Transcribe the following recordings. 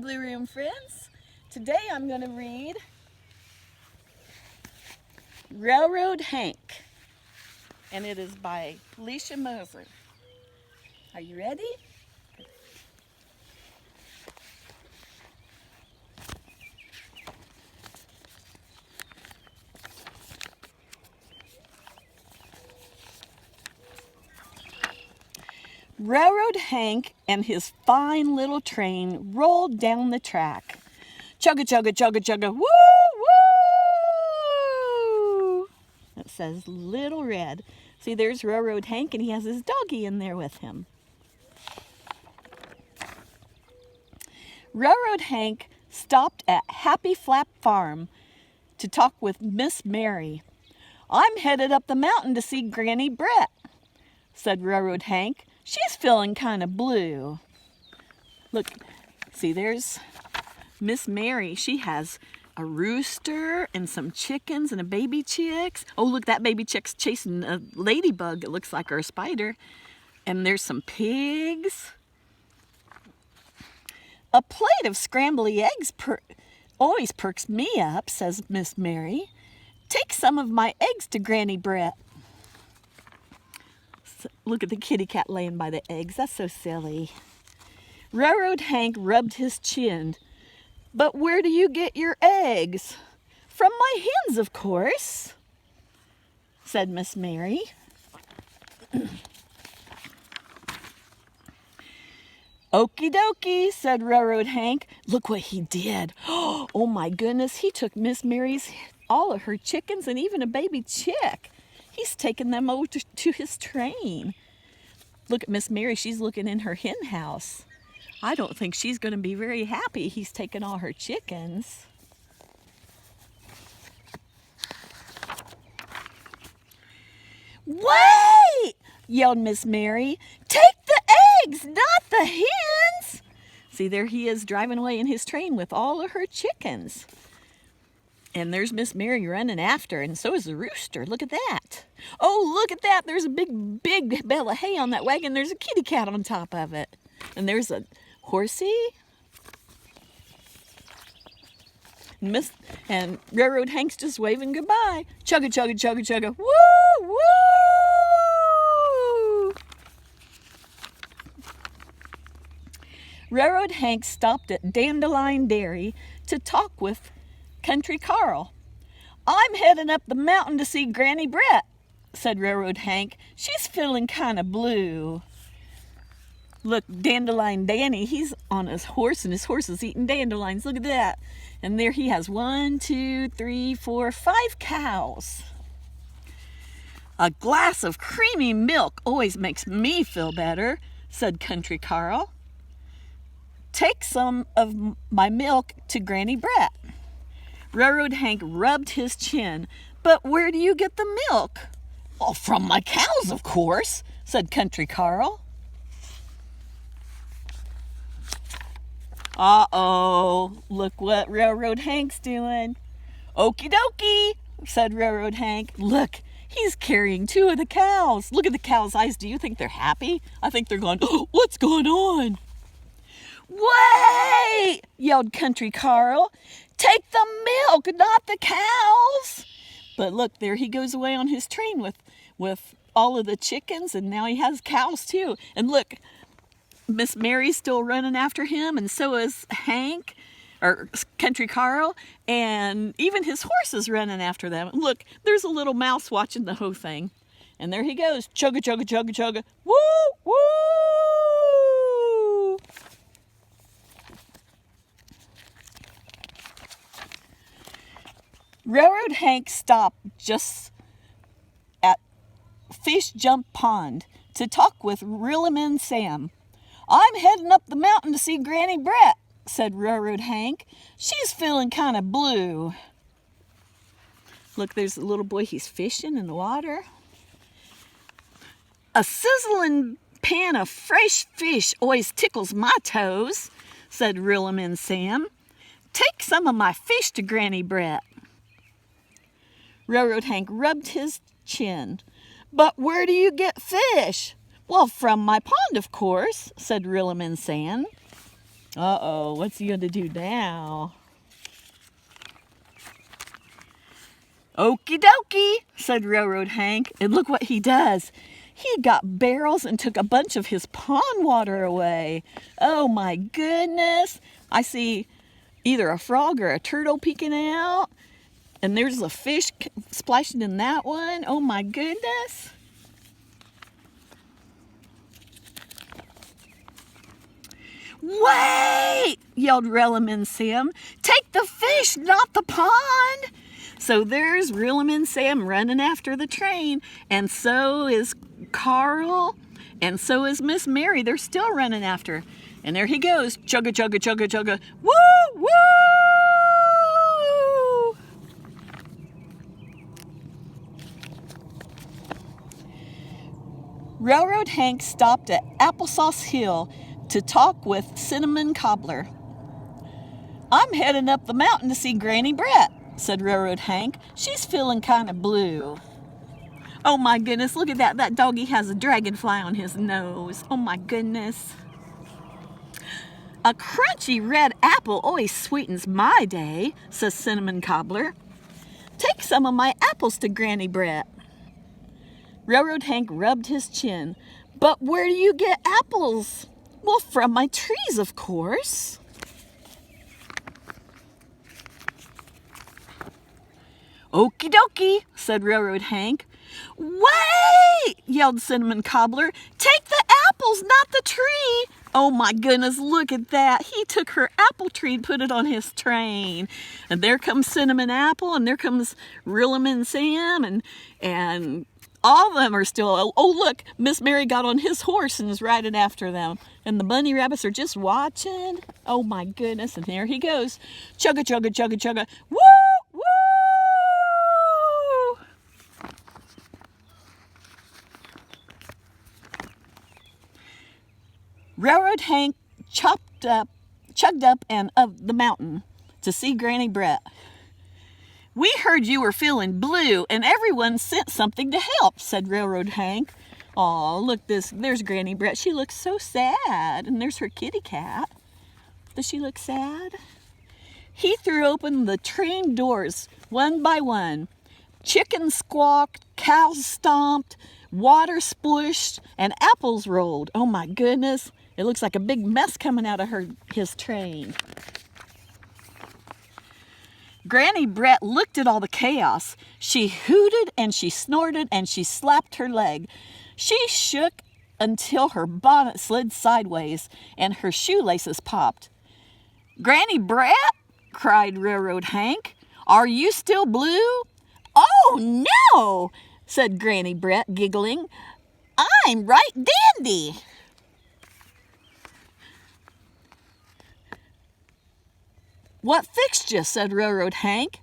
Blue Room friends. Today I'm going to read Railroad Hank, and it is by Alicia Moser. Are you ready? Railroad Hank and his fine little train rolled down the track. Chugga, chugga, chugga, chugga, woo, woo! It says Little Red. See, there's Railroad Hank, and he has his doggie in there with him. Railroad Hank stopped at Happy Flap Farm to talk with Miss Mary. "I'm headed up the mountain to see Granny Brett," said Railroad Hank. "She's feeling kind of blue." Look, see, there's Miss Mary. She has a rooster and some chickens and a baby chicks. Oh, look, that baby chick's chasing a ladybug. It looks like, or a spider. And there's some pigs. "A plate of scrambled eggs always perks me up," says Miss Mary. "Take some of my eggs to Granny Brett." Look at the kitty cat laying by the eggs. That's so silly. Railroad Hank rubbed his chin. "But where do you get your eggs?" "From my hens, of course," said Miss Mary. "Okie dokie," said Railroad Hank. Look what he did. Oh my goodness, he took Miss Mary's, all of her chickens, and even a baby chick. He's taken them over to his train. Look at Miss Mary. She's looking in her hen house. I don't think she's going to be very happy he's taken all her chickens. "Wait!" yelled Miss Mary. "Take the eggs, not the hens." See, there he is driving away in his train with all of her chickens. And there's Miss Mary running after, and so is the rooster. Look at that. Oh, look at that. There's a big bale of hay on that wagon. There's a kitty cat on top of it. And there's a horsey. And Railroad Hank's just waving goodbye. Chugga, chugga, chugga, chugga. Woo, woo! Railroad Hank stopped at Dandelion Dairy to talk with Country Carl. "I'm heading up the mountain to see Granny Brett," said Railroad Hank. "She's feeling kind of blue." Look, Dandelion Danny, he's on his horse, and his horse is eating dandelions. Look at that. And there he has 1, 2, 3, 4, 5 cows. "A glass of creamy milk always makes me feel better," said Country Carl. "Take some of my milk to Granny Brett." Railroad Hank rubbed his chin. "But where do you get the milk?" "Oh, from my cows, of course," said Country Carl. Uh-oh, look what Railroad Hank's doing. "Okie dokie," said Railroad Hank. Look, he's carrying 2 of the cows. Look at the cows' eyes. Do you think they're happy? I think they're going, "Oh, what's going on?" "Wait!" yelled Country Carl. "Take the milk, not the cows." But look, there he goes away on his train with all of the chickens, and now he has cows too. And look, Miss Mary's still running after him, and so is Hank, or Country Carl, and even his horse is running after them. Look, there's a little mouse watching the whole thing. And there he goes. Chugga, chugga, chugga, chugga. Woo, woo! Railroad Hank stopped just at Fish Jump Pond to talk with Real-a-Man Sam. "I'm heading up the mountain to see Granny Brett," said Railroad Hank. "She's feeling kind of blue." Look, there's a little boy. He's fishing in the water. "A sizzling pan of fresh fish always tickles my toes," said Real-a-Man Sam. "Take some of my fish to Granny Brett." Railroad Hank rubbed his chin. "But where do you get fish?" "Well, from my pond, of course," said Real-a-Man Sam. Uh-oh, what's he gonna do now? Okie dokie, said Railroad Hank, and look what he does. He got barrels and took a bunch of his pond water away. Oh my goodness. I see either a frog or a turtle peeking out. And there's a fish splashing in that one. Oh my goodness. Wait, yelled Rellaman Sam. Take the fish, not the pond. So there's Rellaman Sam running after the train, and so is Carl, and so is Miss Mary. They're still running after. And there he goes. Chugga, chugga, chugga, chugga. Woo, woo! Railroad Hank stopped at Applesauce Hill to talk with Cinnamon Cobbler. I'm heading up the mountain to see Granny Brett, said Railroad Hank. She's feeling kind of blue. Oh my goodness, look at that. That doggy has a dragonfly on his nose. Oh my goodness. A crunchy red apple always sweetens my day, says Cinnamon Cobbler. Take some of my apples to Granny Brett. Railroad Hank rubbed his chin. But where do you get apples? Well, from my trees, of course. Okie dokie, said Railroad Hank. Wait, yelled Cinnamon Cobbler. Take the apples, not the tree. Oh my goodness, look at that. He took her apple tree and put it on his train. And there comes Cinnamon Apple, and there comes Rellaman Sam, and all of them are still, oh look, Miss Mary got on his horse and is riding after them. And the bunny rabbits are just watching. Oh my goodness, and there he goes. Chugga, chugga, chugga, chugga. Woo, woo! Railroad Hank chugged up and of the mountain to see Granny Brett. We heard you were feeling blue, and everyone sent something to help, said Railroad Hank. Aw, look, there's Granny Brett. She looks so sad. And there's her kitty cat. Does she look sad? He threw open the train doors one by one. Chickens squawked, cows stomped, water splooshed, and apples rolled. Oh my goodness. It looks like a big mess coming out of his train. Granny Brett looked at all the chaos. She hooted and she snorted and she slapped her leg. She shook until her bonnet slid sideways and her shoelaces popped. Granny Brett, cried Railroad Hank, are you still blue? Oh, no, said Granny Brett, giggling. I'm right dandy. What fixed you? Said Railroad Hank.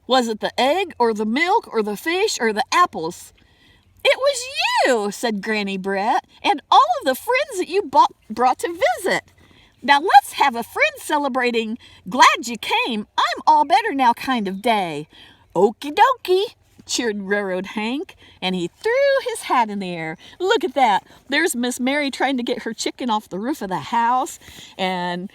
Was it the egg or the milk or the fish or the apples? It was you, said Granny Brett, and all of the friends that you brought to visit. Now let's have a friend celebrating glad you came, I'm all better now kind of day. Okie dokie, cheered Railroad Hank, and he threw his hat in the air. Look at that. There's Miss Mary trying to get her chicken off the roof of the house, and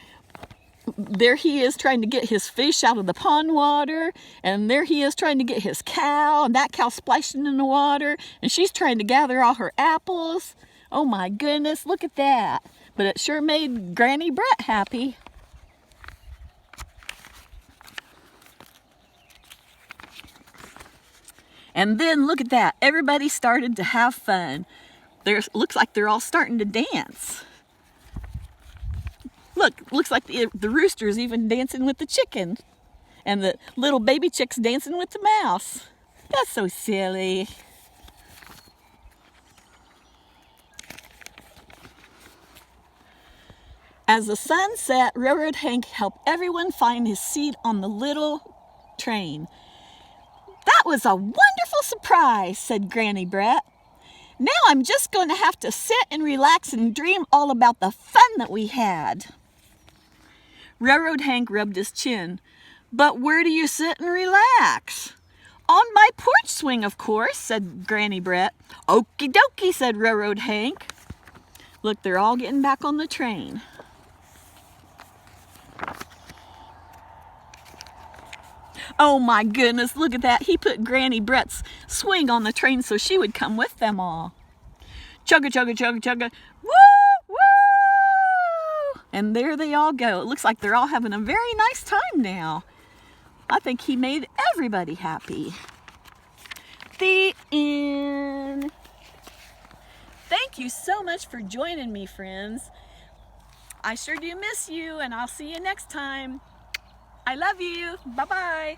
there he is trying to get his fish out of the pond water, and there he is trying to get his cow, and that cow splashing in the water, and she's trying to gather all her apples. Oh my goodness, look at that. But it sure made Granny Brett happy. And then look at that. Everybody started to have fun. Looks like they're all starting to dance. Look, looks like the rooster's even dancing with the chicken. And the little baby chick's dancing with the mouse. That's so silly. As the sun set, Railroad Hank helped everyone find his seat on the little train. That was a wonderful surprise, said Granny Brett. Now I'm just going to have to sit and relax and dream all about the fun that we had. Railroad Hank rubbed his chin. But where do you sit and relax? On my porch swing, of course, said Granny Brett. Okie dokie, said Railroad Hank. Look, they're all getting back on the train. Oh my goodness, look at that. He put Granny Brett's swing on the train so she would come with them all. Chugga, chugga, chugga, chugga. Woo, woo! And there they all go. It looks like they're all having a very nice time now. I think he made everybody happy. The end. Thank you so much for joining me, friends. I sure do miss you, and I'll see you next time. I love you. Bye-bye.